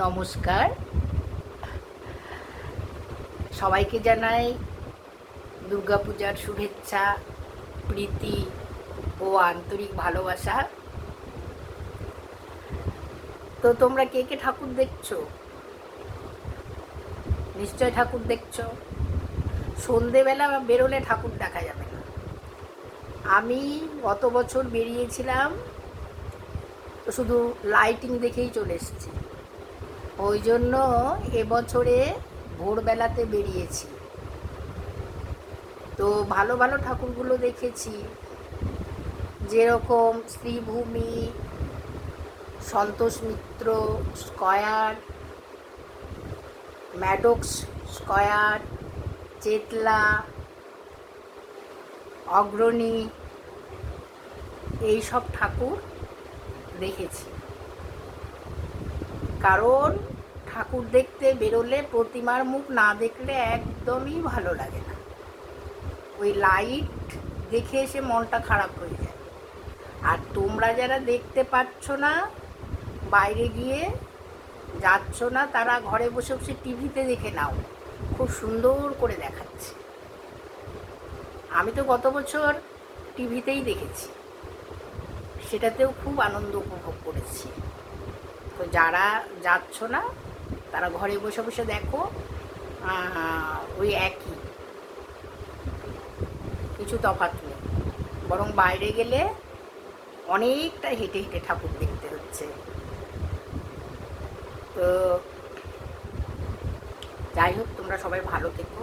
নমস্কার। সবাইকে জানাই দুর্গাপূজার শুভেচ্ছা, প্রীতি ও আন্তরিক ভালোবাসা। তো তোমরা কে কে ঠাকুর দেখছো? নিশ্চয় ঠাকুর দেখছো। সন্ধেবেলা বেরোলে ঠাকুর দেখা যাবে না। আমি গত বছর বেরিয়েছিলাম, তো শুধু লাইটিং দেখেই চলে এসেছি। ওই জন্য এবছরে ভোরবেলাতে বেরিয়েছি। তো ভালো ভালো ঠাকুরগুলো দেখেছি, যেরকম Sreebhumi, Santosh Mitra square, Madox square, Chetla, অগ্রণী, এইসব ঠাকুর দেখেছি। কারণ ঠাকুর দেখতে বেরোলে প্রতিমার মুখ না দেখলে একদমই ভালো লাগে না। ওই লাইট দেখে এসে মনটা খারাপ হয়ে যায়। আর তোমরা যারা দেখতে পাচ্ছ না, বাইরে গিয়ে যাচ্ছ না, তারা ঘরে বসে বসে টিভিতে দেখে নাও, খুব সুন্দর করে দেখাচ্ছে। আমি তো গত বছর টিভিতেই দেখেছি, সেটাতেও খুব আনন্দ উপভোগ করেছি। তো যারা যাচ্ছ না, তারা ঘরে বসে বসে দেখো, ওই একই, কিছু তফাৎ নেই। বরং বাইরে গেলে অনেকটা হেঁটে হেঁটে ঠাকুর দেখতে হচ্ছে। তো যাই হোক, তোমরা সবাই ভালো থেকো।